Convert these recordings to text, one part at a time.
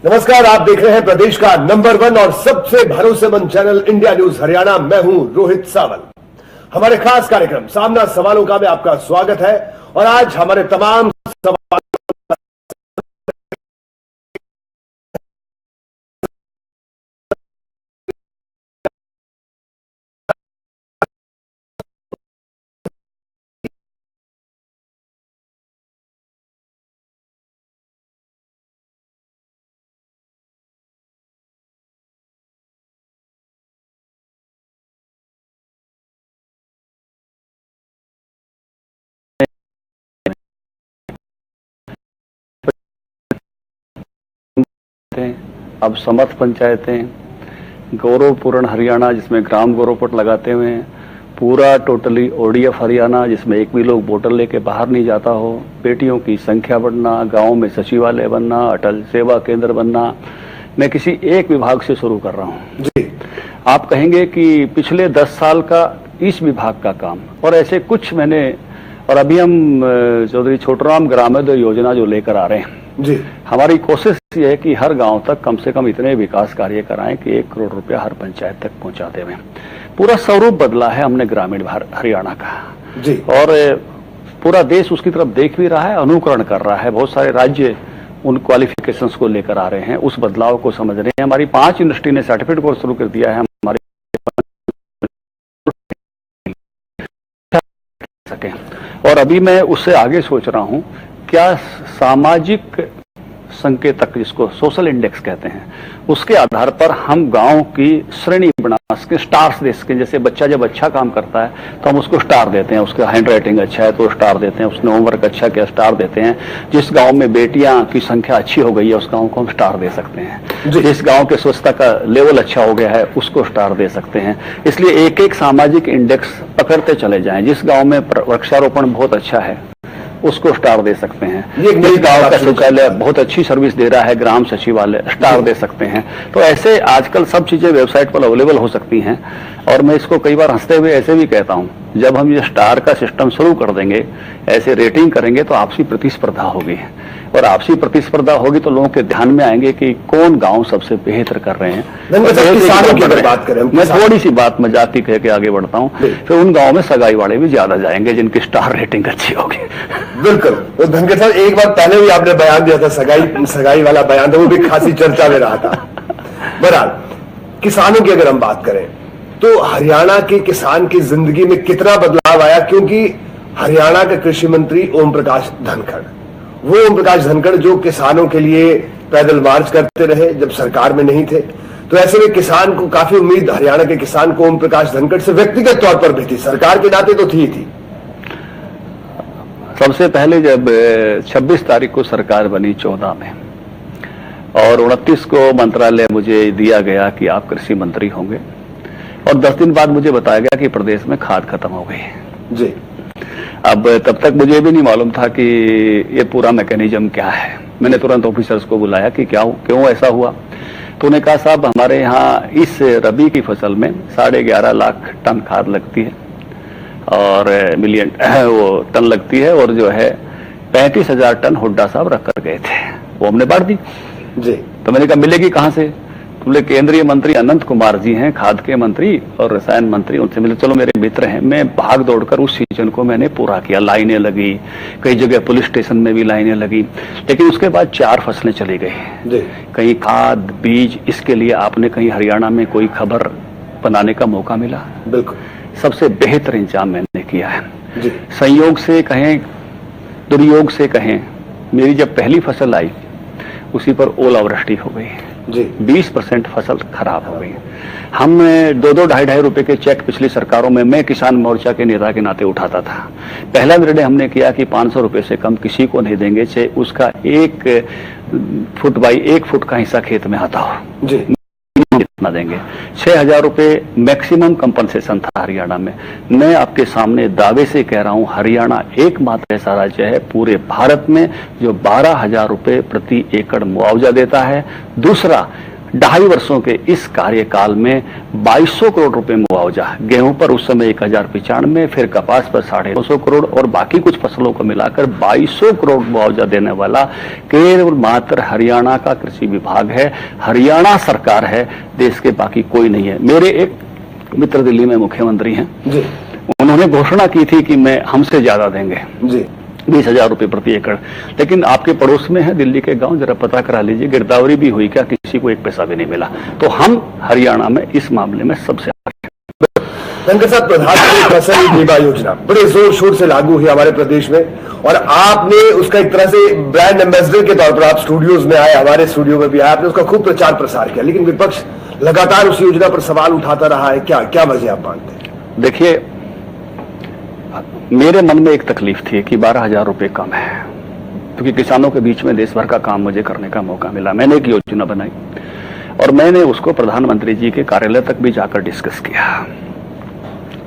नमस्कार, आप देख रहे हैं प्रदेश का नंबर 1 और सबसे भरोसेमंद चैनल इंडिया न्यूज हरियाणा। मैं हूं रोहित सावल। हमारे खास कार्यक्रम सामना सवालों का में आपका स्वागत है और आज हमारे तमाम सवाल अब समर्थ पंचायतें, गौरवपूर्ण हरियाणा जिसमें ग्राम गौरवपट लगाते हुए हैं, पूरा टोटली ओडीएफ हरियाणा जिसमें एक भी लोग वोटर लेके बाहर नहीं जाता हो, बेटियों की संख्या बढ़ना, गांव में सचिवालय बनना, अटल सेवा केंद्र बनना। मैं किसी एक विभाग से शुरू कर रहा हूं जी। आप कहेंगे कि पिछले 10 साल का इस विभाग का काम, और ऐसे कुछ मैंने, और अभी हम चौधरी छोटूराम ग्रामोदय योजना जो लेकर आ रहे हैं जी, हमारी कोशिश ये है कि हर गांव तक कम से कम इतने विकास कार्य कराएं कि 1 करोड़ रुपया हर पंचायत तक पहुंचाते हुए। पूरा स्वरूप बदला है हमने ग्रामीण हरियाणा का जी, और पूरा देश उसकी तरफ देख भी रहा है, अनुकरण कर रहा है। बहुत सारे राज्य उन क्वालिफिकेशंस को लेकर आ रहे हैं, उस बदलाव को समझ रहे हैं। हमारी 5 यूनिवर्सिटी ने सर्टिफिकेट कोर्स शुरू कर दिया है। हमारी सके, और अभी मैं उससे आगे सोच रहा हूं, क्या सामाजिक संकेतक जिसको सोशल इंडेक्स कहते हैं, उसके आधार पर हम गांव की श्रेणी बना सके, स्टार्स दे सके। जैसे बच्चा जब अच्छा काम करता है तो हम उसको स्टार देते हैं, उसका हैंड राइटिंग अच्छा है तो स्टार देते हैं, उसने होमवर्क अच्छा किया स्टार देते हैं। जिस गांव में बेटियां की संख्या अच्छी हो गई है उस गांव को हम स्टार दे सकते हैं। जिस गांव के स्वच्छता का लेवल अच्छा हो गया है उसको स्टार दे सकते हैं। इसलिए एक एक सामाजिक इंडेक्स पकड़ते चले जाएं। जिस गांव में वृक्षारोपण बहुत अच्छा है उसको स्टार दे सकते हैं। ये जिस गांव का शौचालय बहुत अच्छी सर्विस दे रहा है, ग्राम सचिवालय, स्टार दे सकते हैं। तो ऐसे आजकल सब चीजें वेबसाइट पर अवेलेबल हो सकती हैं। और मैं इसको कई बार हंसते हुए ऐसे भी कहता हूं, जब हम ये स्टार का सिस्टम शुरू कर देंगे, ऐसे रेटिंग करेंगे तो आपसी प्रतिस्पर्धा होगी, और आपसी प्रतिस्पर्धा होगी तो लोगों के ध्यान में आएंगे कि कौन गांव सबसे बेहतर कर रहे हैं। बात करें, मैं थोड़ी सी बात मजाक कह के आगे बढ़ता हूँ, फिर उन गाँव में सगाई वाले भी ज्यादा जाएंगे जिनकी स्टार रेटिंग अच्छी होगी। बिल्कुल। तो धनखड़ साहब, एक बार पहले भी आपने बयान दिया था, सगाई वाला बयान था, वो भी खासी चर्चा में रहा था। बहरहाल, किसानों की अगर हम बात करें तो हरियाणा के किसान की जिंदगी में कितना बदलाव आया, क्योंकि हरियाणा के कृषि मंत्री ओम प्रकाश धनखड़, वो ओम प्रकाश धनखड़ जो किसानों के लिए पैदल मार्च करते रहे जब सरकार में नहीं थे। तो ऐसे में किसान को काफी उम्मीद, हरियाणा के किसान को ओम प्रकाश धनखड़ से व्यक्तिगत तौर पर भी थी, सरकार के नाते तो थी। सबसे पहले जब 26 तारीख को सरकार बनी 14 में, और 29 को मंत्रालय मुझे दिया गया कि आप कृषि मंत्री होंगे, और 10 दिन बाद मुझे बताया गया कि प्रदेश में खाद खत्म हो गई जी। अब तब तक मुझे भी नहीं मालूम था कि ये पूरा मैकेनिज्म क्या है। मैंने तुरंत ऑफिसर्स को बुलाया कि क्यों ऐसा हुआ। तो उन्होंने कहा, साहब हमारे यहाँ इस रबी की फसल में 11.5 लाख टन खाद लगती है, और मिलियन वो टन लगती है, और जो है 35,000 टन हुड्डा साहब रख कर गए थे, वो हमने बांट दी जी। तो मैंने कहा मिलेगी कहां से? बोले केंद्रीय मंत्री अनंत कुमार जी हैं, खाद के मंत्री और रसायन मंत्री, उनसे मिले। चलो मेरे मित्र हैं। मैं भाग दौड़कर उस सीजन को मैंने पूरा किया। लाइनें लगी, कई जगह पुलिस स्टेशन में भी लाइनें लगी, लेकिन उसके बाद 4 फसलें चली गई। कहीं खाद बीज, इसके लिए आपने कहीं हरियाणा में कोई खबर बनाने का मौका मिला? बिल्कुल, सबसे बेहतर इंतजाम मैंने किया है जी। संयोग से कहें, दुर्योग से कहें, मेरी जब पहली फसल आई उसी पर ओलावृष्टि हो गई जी, 20% फसल खराब हो गई। हम 2-2, 2.5 रुपए के चेक पिछली सरकारों में, मैं किसान मोर्चा के नेता के नाते उठाता था। पहला निर्णय हमने किया कि 500 रुपए से कम किसी को नहीं देंगे, चाहे उसका 1 फुट बाई 1 फुट का हिस्सा खेत में आता हो जी, कितना देंगे। 6,000 रुपए मैक्सिमम कंपनसेशन था हरियाणा में। मैं आपके सामने दावे से कह रहा हूं, हरियाणा एकमात्र ऐसा राज्य है पूरे भारत में जो 12,000 रुपए प्रति एकड़ मुआवजा देता है। दूसरा, 2.5 वर्षों के इस कार्यकाल में 2200 करोड़ रुपए मुआवजा, गेहूं पर उस समय 1095, फिर कपास पर 950 करोड़ और बाकी कुछ फसलों को मिलाकर 2200 करोड़ मुआवजा देने वाला केवल मात्र हरियाणा का कृषि विभाग है, हरियाणा सरकार है, देश के बाकी कोई नहीं है। मेरे एक मित्र दिल्ली में मुख्यमंत्री हैं जी, उन्होंने घोषणा की थी कि मैं हमसे ज्यादा देंगे जी, 20,000 रुपए प्रति एकड़, लेकिन आपके पड़ोस में है दिल्ली के गांव, जरा पता करा लीजिए गिरदावरी भी हुई क्या, किसी को एक पैसा भी नहीं मिला। तो हम हरियाणा में इस मामले में सबसे आगे। धनखड़ साहब, प्रधानमंत्री फसल बीमा योजना बड़े जोर शोर से लागू हुई हमारे प्रदेश में और आपने उसका एक तरह से ब्रांड एम्बेसडर के तौर पर आप स्टूडियोज में आए, हमारे स्टूडियो में भी आए, आपने उसका खूब प्रचार प्रसार किया, लेकिन विपक्ष लगातार उस योजना पर सवाल उठाता रहा है। क्या क्या वजह आप मानते हैं? देखिए, मेरे मन में एक तकलीफ थी कि 12,000 रुपए कम है, क्योंकि किसानों के बीच में देश भर का काम मुझे करने का मौका मिला। मैंने एक योजना बनाई और मैंने उसको प्रधानमंत्री जी के कार्यालय तक भी जाकर डिस्कस किया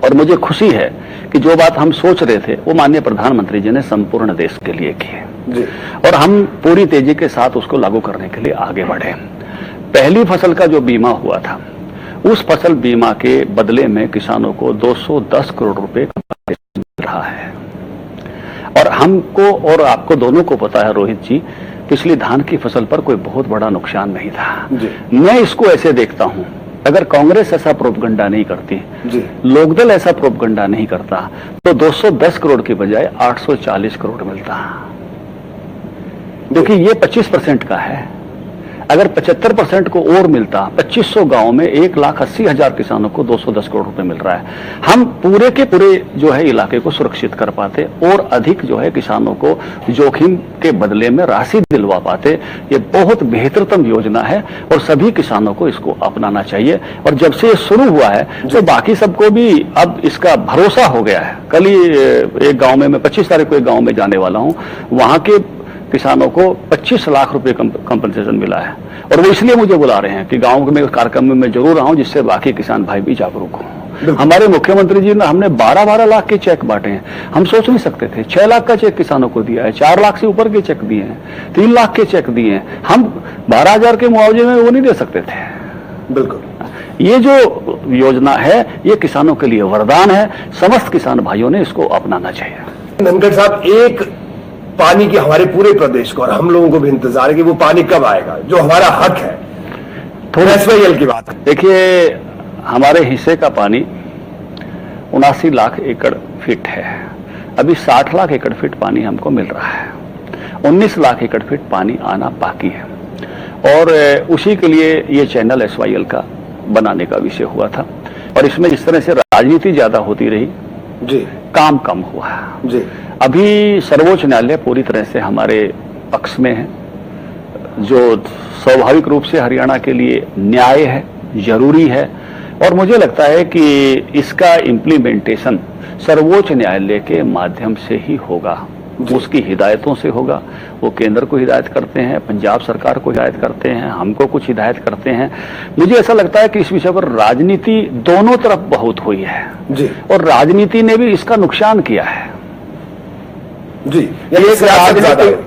और मुझे खुशी है कि जो बात हम सोच रहे थे वो माननीय प्रधानमंत्री जी ने संपूर्ण देश के लिए की और हम पूरी तेजी के साथ उसको लागू करने के लिए आगे बढ़े। पहली फसल का जो बीमा हुआ था, उस फसल बीमा के बदले में किसानों को 210 करोड़ रुपए मिल रहा है और हमको और आपको दोनों को पता है रोहित जी, पिछली धान की फसल पर कोई बहुत बड़ा नुकसान नहीं था। मैं इसको ऐसे देखता हूं, अगर कांग्रेस ऐसा प्रोपगंडा नहीं करती, लोकदल ऐसा प्रोपगंडा नहीं करता, तो 210 करोड़ की बजाय 840 करोड़ मिलता। देखिए, ये 25% का है। अगर 75% को और मिलता, 2500 गांव में 1,80,000 किसानों को 210 करोड़ रुपए मिल रहा है, हम पूरे के पूरे जो है इलाके को सुरक्षित कर पाते और अधिक जो है किसानों को जोखिम के बदले में राशि दिलवा पाते। ये बहुत बेहतरतम योजना है और सभी किसानों को इसको अपनाना चाहिए। और जब से ये शुरू हुआ है तो बाकी सबको भी अब इसका भरोसा हो गया है। कल ही एक गाँव में, मैं 25 तारीख को एक गाँव में जाने वाला हूँ, वहां के किसानों को 25 लाख रुपए कंपनसेशन मिला है और वो इसलिए मुझे बुला रहे हैं कि गांव में कार्यक्रम में मैं जरूर आऊं, जिससे बाकी किसान भाई भी जागरूक हों। हमारे मुख्यमंत्री जी ने हमने 12-12 लाख के चेक बांटे हैं। हम सोच नहीं सकते थे। 6 लाख का चेक किसानों को दिया है, 4 लाख से ऊपर के चेक दिए हैं, 3 लाख के चेक दिए हैं। हम 12,000 के मुआवजे में वो नहीं दे सकते थे। बिल्कुल, ये जो योजना है ये किसानों के लिए वरदान है। समस्त किसान भाइयों ने इसको अपनाना चाहिए। धनखड़ साहब, एक पानी की हमारे पूरे प्रदेश को और हम लोगों को भी इंतजार है कि वो पानी कब आएगा, जो हमारा हक है। थोड़ा एसवाईएल की बात देखिए, हमारे हिस्से का पानी 79 लाख एकड़ फीट है। अभी 60 लाख एकड़ फीट पानी हमको मिल रहा है, 19 लाख एकड़ फीट पानी आना बाकी है और उसी के लिए ये चैनल एसवाईएल का बनाने का विषय हुआ था। और इसमें जिस तरह से राजनीति ज्यादा होती रही जी, काम कम हुआ जी। अभी सर्वोच्च न्यायालय पूरी तरह से हमारे पक्ष में है, जो स्वाभाविक रूप से हरियाणा के लिए न्याय है, जरूरी है और मुझे लगता है कि इसका इम्प्लीमेंटेशन सर्वोच्च न्यायालय के माध्यम से ही होगा, उसकी हिदायतों से होगा। वो केंद्र को हिदायत करते हैं, पंजाब सरकार को हिदायत करते हैं, हमको कुछ हिदायत करते हैं। मुझे ऐसा लगता है कि इस विषय पर राजनीति दोनों तरफ बहुत हुई है जी, और राजनीति ने भी इसका नुकसान किया है जी।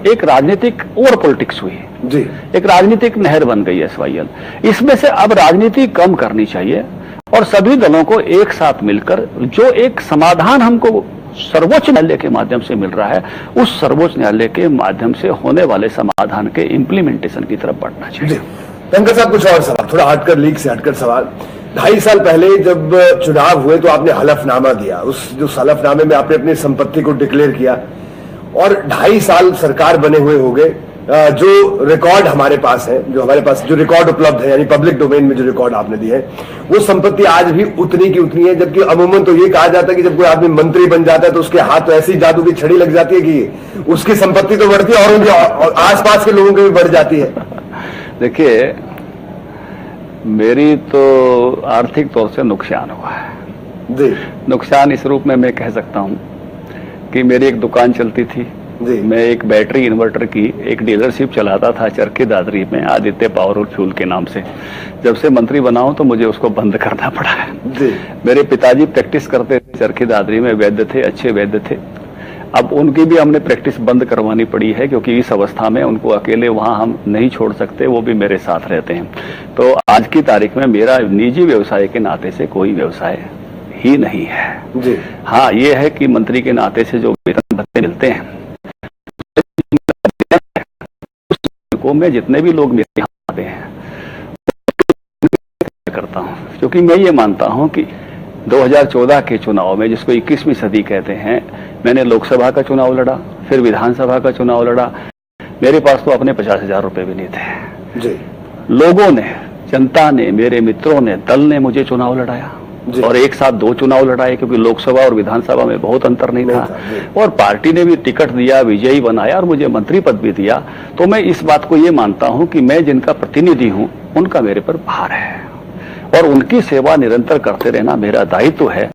एक राजनीतिक और पॉलिटिक्स हुई जी, एक राजनीतिक नहर बन गई है एसवाईएल। इसमें से अब राजनीति कम करनी चाहिए और सभी दलों को एक साथ मिलकर जो एक समाधान हमको सर्वोच्च न्यायालय के माध्यम से मिल रहा है, उस सर्वोच्च न्यायालय के माध्यम से होने वाले समाधान के इम्प्लीमेंटेशन की तरफ बढ़ना चाहिए। धनखड़ साहब, कुछ और सवाल, थोड़ा हटकर लीक से हटकर सवाल। 2.5 साल पहले जब चुनाव हुए तो आपने हलफनामा दिया, उस जो हलफनामे में आपने अपनी संपत्ति को डिक्लेयर किया और 2.5 साल सरकार बने हुए हो गए। जो रिकॉर्ड हमारे पास है, जो रिकॉर्ड उपलब्ध है, यानी पब्लिक डोमेन में जो रिकॉर्ड आपने दिए है, वो संपत्ति आज भी उतनी की उतनी है। जबकि अमूमन तो ये कहा जाता है कि जब कोई आदमी मंत्री बन जाता है तो उसके हाथ तो ऐसी जादू की छड़ी लग जाती है कि उसकी संपत्ति तो बढ़ती है और उनके आसपास के लोगों की भी बढ़ जाती है। देखिए, मेरी तो आर्थिक तौर से नुकसान हुआ है जी। नुकसान इस रूप में मैं कह सकता हूं कि मेरी एक दुकान चलती थी जी। मैं एक बैटरी इन्वर्टर की एक डीलरशिप चलाता था चरखी दादरी में, आदित्य पावर और फ्यूल के नाम से। जब से मंत्री बना हूं तो मुझे उसको बंद करना पड़ा है जी। मेरे पिताजी प्रैक्टिस करते थे चरखी दादरी में, वैद्य थे, अच्छे वैद्य थे। अब उनकी भी हमने प्रैक्टिस बंद करवानी पड़ी है, क्योंकि इस अवस्था में उनको अकेले वहां हम नहीं छोड़ सकते, वो भी मेरे साथ रहते हैं। तो आज की तारीख में मेरा निजी व्यवसाय के नाते से कोई व्यवसाय ही नहीं है जी। हाँ, ये है कि मंत्री के नाते से जो वेतन भत्ते मिलते हैं को मैं जितने भी लोग मेरे यहाँ आते हैं करता हूँ, क्योंकि मैं ये मानता हूँ कि 2014 के चुनाव में, जिसको 21वीं सदी कहते हैं, मैंने लोकसभा का चुनाव लड़ा, फिर विधानसभा का चुनाव लड़ा। मेरे पास तो अपने 50,000 रुपए भी नहीं थे जी। लोगों ने, जनता ने, मेरे मित्रों ने, दल ने मुझे चुनाव लड़ाया और एक साथ 2 चुनाव लड़ाए, क्योंकि लोकसभा और विधानसभा में बहुत अंतर नहीं था। और पार्टी ने भी टिकट दिया, विजयी बनाया और मुझे मंत्री पद भी दिया। तो मैं इस बात को ये मानता हूं कि मैं जिनका प्रतिनिधि हूं, उनका मेरे पर भार है और उनकी सेवा निरंतर करते रहना मेरा दायित्व है।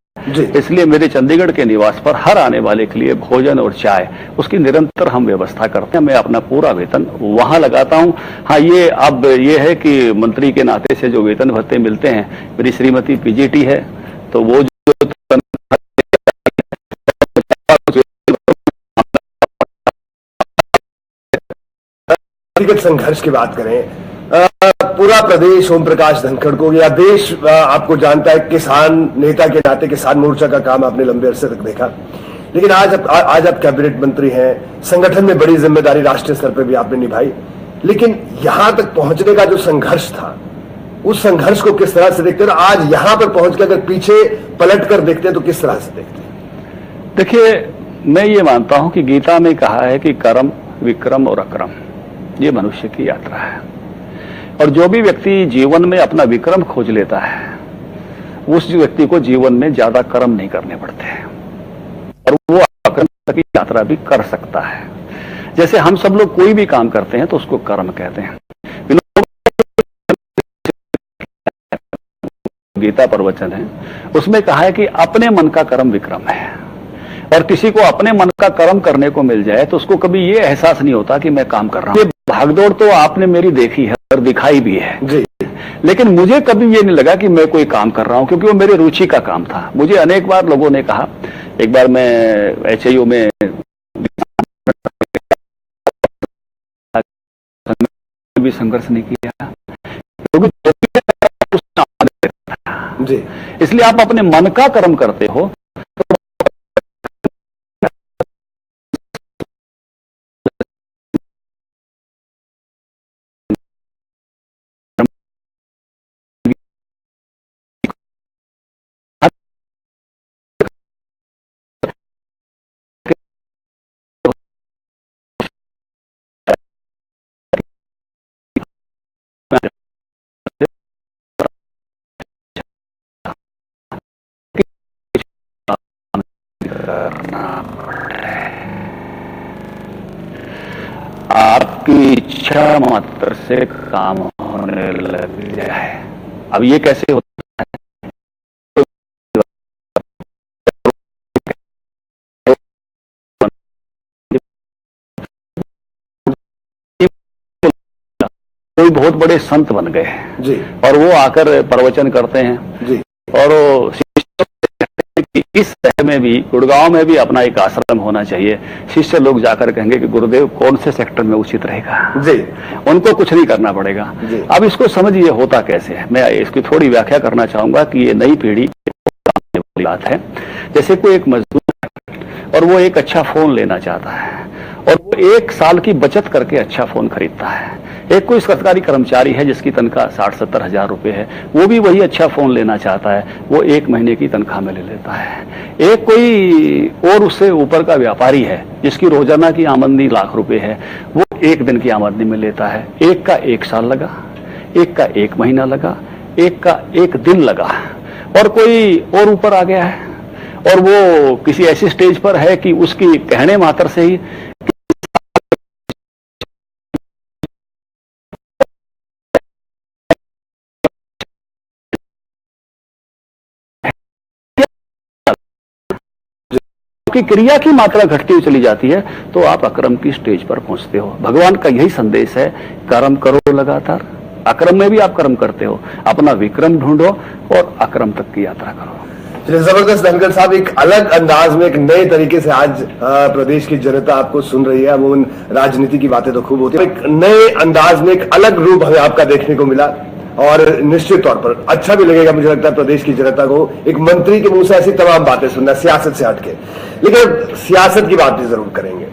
इसलिए मेरे चंडीगढ़ के निवास पर हर आने वाले के लिए भोजन और चाय, उसकी निरंतर हम व्यवस्था करते हैं। मैं अपना पूरा वेतन वहां लगाता हूं। हाँ, ये अब ये है कि मंत्री के नाते से जो वेतन भत्ते मिलते हैं, मेरी श्रीमती पीजीटी है, तो वो जो व्यक्तिगत संघर्ष की बात करें, पूरा प्रदेश ओम प्रकाश धनखड़ को, या देश आपको जानता है, किसान नेता के नाते किसान मोर्चा का काम आपने लंबे अरसे तक देखा, लेकिन आज आप कैबिनेट मंत्री हैं, संगठन में बड़ी जिम्मेदारी राष्ट्रीय स्तर पर भी आपने निभाई, लेकिन यहां तक पहुंचने का जो संघर्ष था, उस संघर्ष को किस तरह से देखते हैं? आज यहां पर पहुंच कर अगर पीछे पलट कर देखते हैं तो किस तरह से देखते हैं? देखिए, मैं ये मानता हूं कि गीता में कहा है कि कर्म, विक्रम और अक्रम, ये मनुष्य की यात्रा है। और जो भी व्यक्ति जीवन में अपना विक्रम खोज लेता है, उस व्यक्ति को जीवन में ज्यादा कर्म नहीं करने पड़ते हैं और वो अक्रम तक की यात्रा भी कर सकता है। जैसे हम सब लोग कोई भी काम करते हैं तो उसको कर्म कहते हैं। गीता प्रवचन है, उसमें कहा है कि अपने मन का कर्म विक्रम है। और किसी को अपने मन का कर्म करने को मिल जाए तो उसको कभी ये एहसास नहीं होता कि मैं काम कर रहा हूं। ये भागदौड़ तो आपने मेरी देखी है और दिखाई भी है जी। लेकिन मुझे कभी ये नहीं लगा कि मैं कोई काम कर रहा हूं, क्योंकि वो मेरे रुचि का काम था। मुझे अनेक बार लोगों ने कहा, एक बार मैं HIU में भी संघर्ष नहीं किया, जी। इसलिए आप अपने मन का कर्म करते हो आपकी इच्छा मात्र से काम होने लग जाए। अब ये कैसे होता है? कोई बहुत बड़े संत बन गए जी। और वो आकर प्रवचन करते हैं जी। और वो इस शहर में भी, गुड़गांव में भी अपना एक आश्रम होना चाहिए। शिष्य लोग जाकर कहेंगे कि गुरुदेव कौन से सेक्टर में उचित रहेगा जी। उनको कुछ नहीं करना पड़ेगा। अब इसको समझिए होता कैसे है। मैं इसकी थोड़ी व्याख्या करना चाहूंगा कि ये नई पीढ़ी वाली बात है। जैसे कोई एक मजदूर है और वो एक अच्छा फोन लेना चाहता है और वो 1 साल की बचत करके अच्छा फोन खरीदता है। एक कोई सरकारी कर्मचारी है जिसकी तनख्वाह 60-70 हजार रुपए है, वो भी वही अच्छा फोन लेना चाहता है, वो 1 महीने की तनख्वाह में ले लेता है। एक कोई और उससे ऊपर का व्यापारी है जिसकी रोजाना की आमदनी लाख रुपए है, वो 1 दिन की आमदनी में लेता है। एक का 1 साल लगा, एक का 1 महीना लगा, एक का 1 दिन लगा, और कोई और ऊपर आ गया है और वो किसी ऐसी स्टेज पर है कि उसकी कहने मात्र से ही की क्रिया की मात्रा घटती हुई चली जाती है, तो आप अक्रम की स्टेज पर पहुंचते हो। भगवान का यही संदेश है, कर्म करो लगातार, अक्रम में भी आप कर्म करते हो, अपना विक्रम ढूंढो और अक्रम तक की यात्रा करो। चलिए, जबरदस्त धनखड़ साहब, एक अलग अंदाज में, एक नए तरीके से आज प्रदेश की जनता आपको सुन रही है। अमूमन राजनीति की बातें तो खूब होती है, एक नए अंदाज में एक अलग रूप हमें आपका देखने को मिला और निश्चित तौर पर अच्छा भी लगेगा मुझे लगता है प्रदेश की जनता को एक मंत्री के मुंह से ऐसी तमाम बातें सुनना, सियासत से हटके। लेकिन सियासत की बात भी जरूर करेंगे।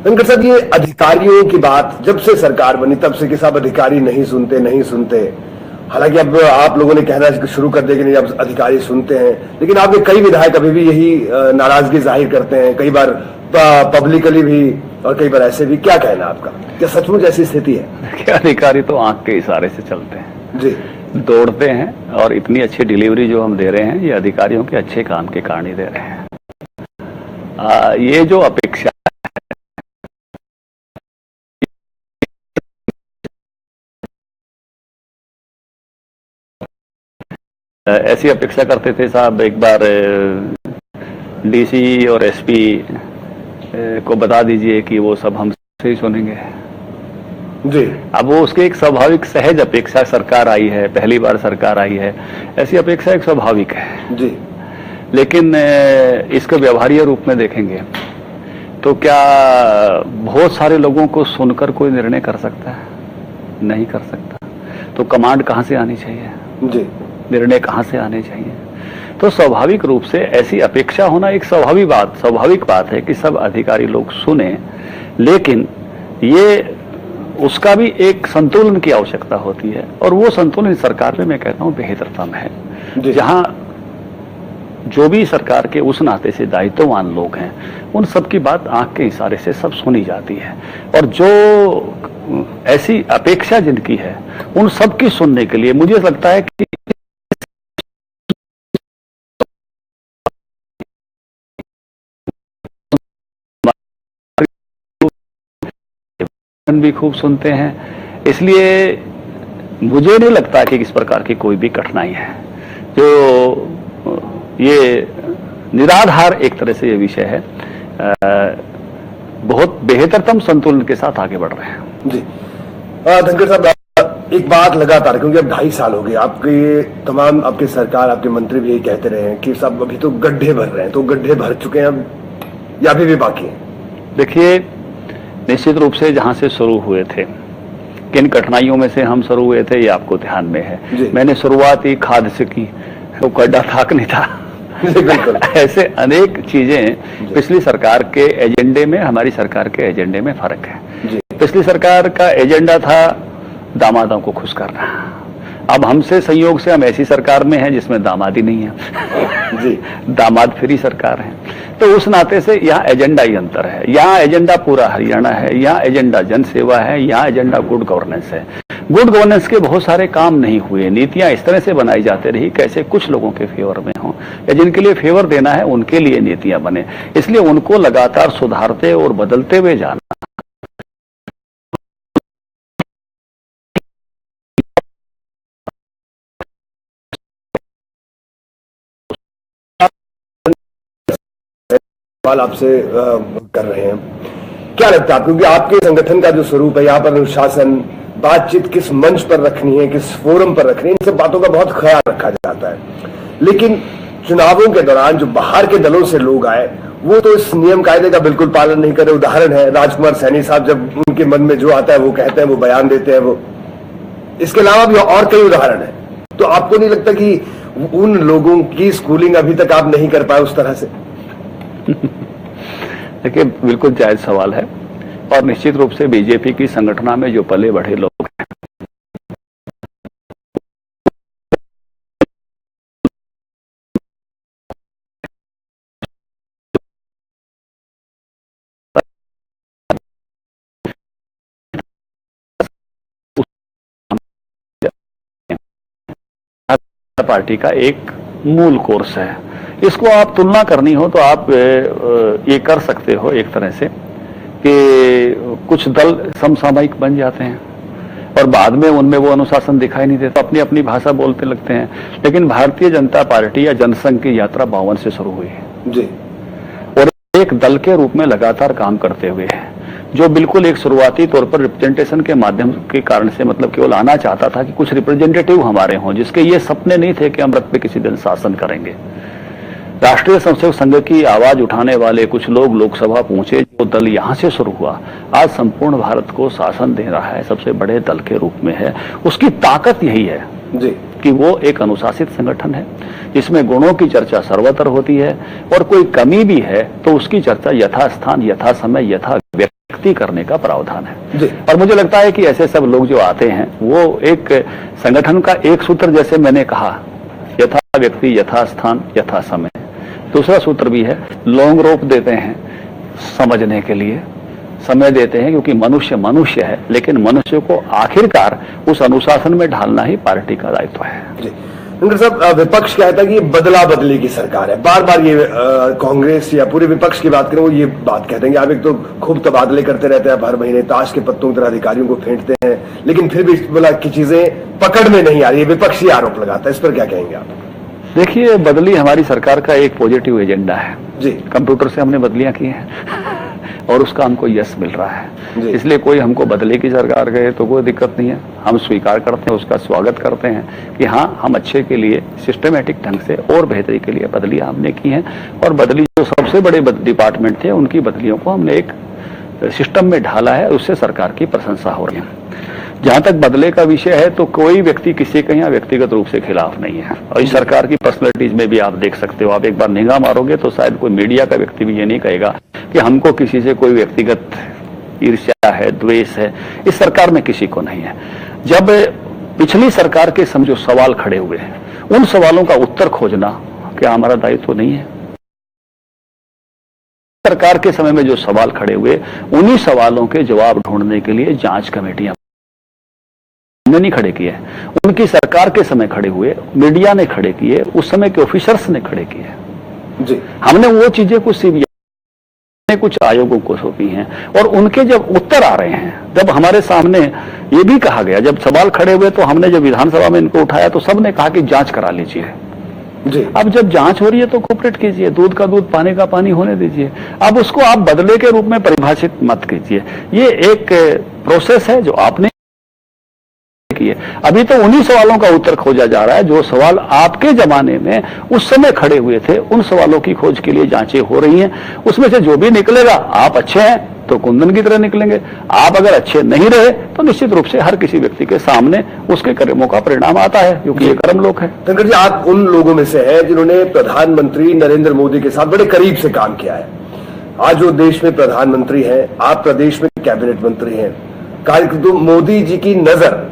धनखड़ साहब, ये अधिकारियों की बात जब से सरकार बनी तब से कि सब अधिकारी नहीं सुनते, हालांकि अब आप लोगों ने कहना शुरू कर दिया कि नहीं अब अधिकारी सुनते हैं, लेकिन आपके कई विधायक अभी भी यही नाराजगी जाहिर करते हैं, कई बार पब्लिकली भी और कई बार ऐसे भी। क्या कहना आपका, क्या सचमुच ऐसी स्थिति है? अधिकारी तो आंख के इशारे से चलते हैं जी, दौड़ते हैं, और इतनी अच्छी डिलीवरी जो हम दे रहे हैं ये अधिकारियों के अच्छे काम के कारण ही दे रहे हैं। ये जो अपेक्षा ऐसी अपेक्षा करते थे साहब, एक बार डीसी और एसपी को बता दीजिए कि वो सब हमसे ही सुनेंगे जी। अब वो उसके एक स्वाभाविक सहज अपेक्षा, सरकार आई है, पहली बार सरकार आई है, ऐसी अपेक्षा एक स्वाभाविक है जी। लेकिन इसको व्यवहारिक रूप में देखेंगे तो क्या बहुत सारे लोगों को सुनकर कोई निर्णय कर सकता है? नहीं कर सकता। तो कमांड कहां से आनी चाहिए जी, निर्णय कहां से आने चाहिए? तो स्वाभाविक रूप से ऐसी अपेक्षा होना एक स्वाभाविक बात है कि सब अधिकारी लोग सुने, लेकिन ये उसका भी एक संतुलन की आवश्यकता होती है, और वो संतुलन सरकार में मैं कहता हूं बेहतरतम है, जहां जो भी सरकार के उस नाते से दायित्ववान लोग हैं उन सबकी बात आंख के इशारे से सब सुनी जाती है, और जो ऐसी अपेक्षा जिनकी है उन सबकी सुनने के लिए मुझे लगता है कि भी खूब सुनते हैं। इसलिए मुझे नहीं लगता कि इस प्रकार की कोई भी कठिनाई है। जो ये निराधार एक तरह से ये विषय है, बहुत बेहतरतम संतुलन के साथ आगे बढ़ रहे हैं। जी धनखड़ साहब, एक बात लगातार, क्योंकि अब 2.5 साल हो गए आपके तमाम, आपकी सरकार, आपके मंत्री भी यही कहते रहे हैं कि सब अभी तो गड्ढे भर रहे हैं, तो गड्ढे भर चुके हैं अब या अभी भी बाकी है? देखिए, निश्चित रूप से जहां से शुरू हुए थे, किन कठिनाइयों में से हम शुरू हुए थे ये आपको ध्यान में है। मैंने शुरुआत ही खाद से की, तो गड्ढा थाक नहीं था। बिल्कुल ऐसे अनेक चीजें पिछली सरकार के एजेंडे में, हमारी सरकार के एजेंडे में फर्क है। पिछली सरकार का एजेंडा था दामादों को खुश करना। अब हमसे संयोग से हम ऐसी सरकार में हैं जिसमें दामाद ही नहीं है जी, दामाद फ्री सरकार है। तो उस नाते से यहाँ एजेंडा ही अंतर है। यहाँ एजेंडा पूरा हरियाणा है, यहाँ एजेंडा जन सेवा है, यहाँ एजेंडा गुड गवर्नेंस है। गुड गवर्नेंस के बहुत सारे काम नहीं हुए, नीतियां इस तरह से बनाई जाती रही कैसे कुछ लोगों के फेवर में हो, या जिनके लिए फेवर देना है उनके लिए नीतियां बने। इसलिए उनको लगातार सुधारते और बदलते हुए जाना। सवाल आपसे कर रहे हैं, क्या लगता है, क्योंकि आपके संगठन का जो स्वरूप है, यहाँ पर अनुशासन, बातचीत किस मंच पर रखनी है, किस फोरम पर रखनी है, इन सब बातों का बहुत ख्याल रखा जाता है। लेकिन चुनावों के दौरान जो बाहर के दलों से लोग आए वो तो इस नियम कायदे का बिल्कुल पालन नहीं करे। उदाहरण है राजकुमार सैनी साहब, जब उनके मन में जो आता है वो कहते हैं, वो बयान देते हैं। वो इसके अलावा भी और कई उदाहरण है। तो आपको नहीं लगता कि उन लोगों की स्कूलिंग अभी तक आप नहीं कर पाए उस तरह से? देखिए, बिल्कुल जायज सवाल है, और निश्चित रूप से बीजेपी की संगठना में जो पले बढ़े लोग हैं, पार्टी का एक मूल कोर्स है। इसको आप तुलना करनी हो तो आप ये कर सकते हो एक तरह से कि कुछ दल समसामयिक बन जाते हैं और बाद में उनमें वो अनुशासन दिखाई नहीं देता, अपनी अपनी भाषा बोलते लगते हैं। लेकिन भारतीय जनता पार्टी या जनसंघ की यात्रा 52 से शुरू हुई है जी, और एक दल के रूप में लगातार काम करते हुए है, जो बिल्कुल एक शुरुआती तौर पर रिप्रेजेंटेशन के माध्यम के कारण से, मतलब केवल आना चाहता था कि कुछ रिप्रेजेंटेटिव हमारे हों, जिसके ये सपने नहीं थे कि हम रथ पे किसी दिन शासन करेंगे। राष्ट्रीय स्वयंसेवक संघ की आवाज उठाने वाले कुछ लोग लोकसभा पहुंचे, जो दल यहां से शुरू हुआ आज संपूर्ण भारत को शासन दे रहा है, सबसे बड़े दल के रूप में है। उसकी ताकत यही है जी कि वो एक अनुशासित संगठन है जिसमें गुणों की चर्चा सर्वत्र होती है, और कोई कमी भी है तो उसकी चर्चा यथास्थान, यथा समय, यथा व्यक्ति करने का प्रावधान है जी। और मुझे लगता है कि ऐसे सब लोग जो आते हैं वो एक संगठन का एक सूत्र, जैसे मैंने कहा, यथा व्यक्ति, यथा स्थान, यथा समय। दूसरा सूत्र भी है, लॉन्ग रोप देते हैं समझने के लिए, समय देते हैं, क्योंकि मनुष्य मनुष्य है, लेकिन मनुष्य को आखिरकार उस अनुशासन में ढालना ही पार्टी का दायित्व है। जी धनखड़ साहब, विपक्ष कहता है कि ये बदला बदली की सरकार है। बार बार ये कांग्रेस या पूरे विपक्ष की बात करें, वो ये बात कहते हैं कि आप एक तो खूब तबादले करते रहते हैं, हर महीने ताश के पत्तों की तरह अधिकारियों को फेंटते हैं, लेकिन फिर भी बोला कि चीजें पकड़ में नहीं आ रही है। विपक्ष ये आरोप लगाता है, इस पर क्या कहेंगे आप? देखिए, बदली हमारी सरकार का एक पॉजिटिव एजेंडा है जी। कंप्यूटर से हमने बदलियां की हैं और उसका हमको यश मिल रहा है, इसलिए कोई हमको बदले की सरकार कहे तो कोई दिक्कत नहीं है। हम स्वीकार करते हैं, उसका स्वागत करते हैं कि हाँ, हम अच्छे के लिए सिस्टमेटिक ढंग से और बेहतरी के लिए बदलियां हमने की हैं, और बदली जो सबसे बड़े डिपार्टमेंट थे उनकी बदलियों को हमने एक सिस्टम में ढाला है, उससे सरकार की प्रशंसा हो रही है। जहां तक बदले का विषय है तो कोई व्यक्ति किसी के यहाँ व्यक्तिगत रूप से खिलाफ नहीं है, और इस सरकार की पर्सनैलिटीज में भी आप देख सकते हो। आप एक बार निगाह मारोगे तो शायद कोई मीडिया का व्यक्ति भी ये नहीं कहेगा कि हमको किसी से कोई व्यक्तिगत ईर्ष्या है, द्वेष है। इस सरकार में किसी को नहीं है। जब पिछली सरकार के समय जो सवाल खड़े हुए हैं, उन सवालों का उत्तर खोजना क्या हमारा दायित्व नहीं है? सरकार के समय में जो सवाल खड़े हुए, उन्हीं सवालों के जवाब ढूंढने के लिए जांच कमेटियां हमने नहीं खड़े किए, उनकी सरकार के समय खड़े हुए, मीडिया ने खड़े किए, उस समय के ऑफिसर्स ने खड़े किए जी। हमने वो चीजें कुछ सीबीआई ने कुछ आयोगों को सौंपी हैं, और उनके जब उत्तर आ रहे हैं, जब हमारे सामने ये भी कहा गया, जब सवाल खड़े हुए तो हमने जब विधानसभा में इनको उठाया तो सबने कहा कि जांच करा लीजिए जी। अब जब जांच हो रही है तो कोऑपरेट कीजिए, दूध का दूध, पानी का पानी होने दीजिए। अब उसको आप बदले के रूप में परिभाषित मत कीजिए। ये एक प्रोसेस है जो आपने किए। अभी तो उन्हीं सवालों का उत्तर खोजा जा रहा है जो सवाल आपके जमाने में उस समय खड़े हुए थे। उन सवालों की खोज के लिए जांचें हो रही हैं। उसमें से जो भी निकलेगा, आप अच्छे हैं तो कुंदन की तरह निकलेंगे, आप अगर अच्छे नहीं रहे तो निश्चित रूप से हर किसी व्यक्ति के सामने उसके कर्मों का परिणाम आता है, क्योंकि ये कर्म लोग हैं। धनखड़ जी, आप उन लोगों में से हैं जिन्होंने प्रधानमंत्री नरेंद्र मोदी के साथ बड़े करीब से काम किया है। आज वो देश में प्रधानमंत्री हैं, आप प्रदेश में कैबिनेट मंत्री हैं। कार्यक्रम मोदी जी की नजर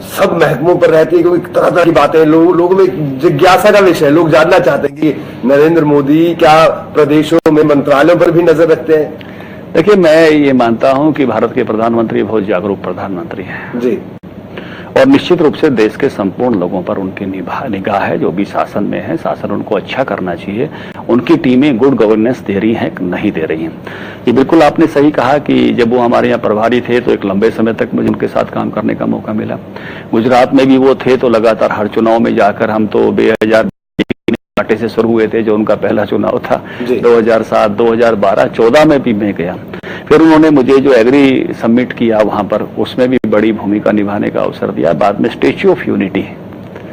सब महकमों पर रहती है, क्योंकि तरह तरह की बातें लोगों में जिज्ञासा का विषय है। लोग जानना चाहते हैं कि नरेंद्र मोदी क्या प्रदेशों में मंत्रालयों पर भी नजर रखते हैं? देखिए, मैं ये मानता हूं कि भारत के प्रधानमंत्री बहुत जागरूक प्रधानमंत्री हैं जी, और निश्चित रूप से देश के संपूर्ण लोगों पर उनकी निगाह है। जो भी शासन में है, शासन उनको अच्छा करना चाहिए। उनकी टीमें गुड गवर्नेंस दे रही हैं, नहीं दे रही हैं। ये बिल्कुल आपने सही कहा कि जब वो हमारे यहाँ प्रभारी थे तो एक लंबे समय तक मुझे उनके साथ काम करने का मौका मिला। गुजरात में भी वो थे तो लगातार हर चुनाव में जाकर, हम तो 2000 से शुरू हुए थे, जो उनका पहला चुनाव था 2007, 2012, 14 में भी मैं गया। फिर उन्होंने मुझे जो एग्री सबमिट किया वहां पर, उसमें भी बड़ी भूमिका निभाने का अवसर दिया। बाद में स्टैच्यू ऑफ यूनिटी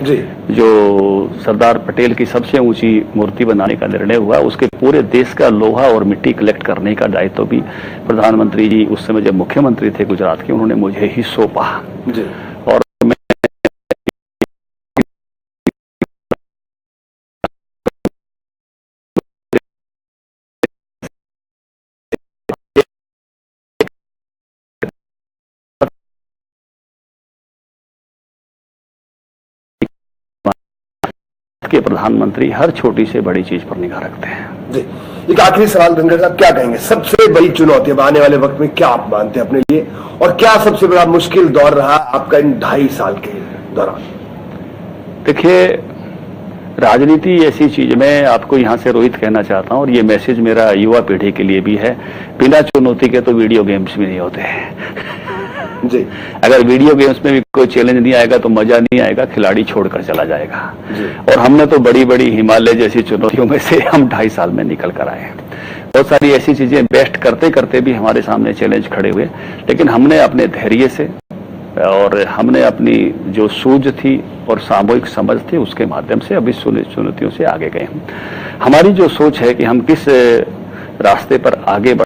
जी, जो सरदार पटेल की सबसे ऊंची मूर्ति बनाने का निर्णय हुआ, उसके पूरे देश का लोहा और मिट्टी कलेक्ट करने का दायित्व भी प्रधानमंत्री जी उस समय जब मुख्यमंत्री थे गुजरात के, उन्होंने मुझे ही सौंपा जी। और के प्रधानमंत्री हर छोटी से बड़ी चीज पर निगाह रखते हैं जी। एक आखिरी सवाल धनखड़ साहब, क्या कहेंगे सबसे बड़ी चुनौती अब आने वाले वक्त में क्या आप मानते हैं अपने लिए, और क्या सबसे बड़ा मुश्किल दौर रहा आपका इन 2.5 साल के दौरान? देखिए, राजनीति ऐसी चीज, मैं आपको यहां से रोहित कहना चाहता हूं, और ये मैसेज मेरा युवा पीढ़ी के लिए भी है, बिना चुनौती के तो वीडियो गेम्स भी नहीं होते हैं जी। अगर वीडियो गेम्स में भी कोई चैलेंज नहीं आएगा तो मजा नहीं आएगा, खिलाड़ी छोड़कर चला जाएगा जी। और हमने तो बड़ी बड़ी हिमालय जैसी चुनौतियों में से हम 2.5 साल में निकल कर आए हैं। बहुत सारी ऐसी चीजें बेस्ट करते करते भी हमारे सामने चैलेंज खड़े हुए, लेकिन हमने अपने धैर्य से, और हमने अपनी जो सूझ थी और सामूहिक समझ थी उसके माध्यम से अभी चुनौतियों से आगे गए हम। हमारी जो सोच है कि हम किस रास्ते पर आगे बढ़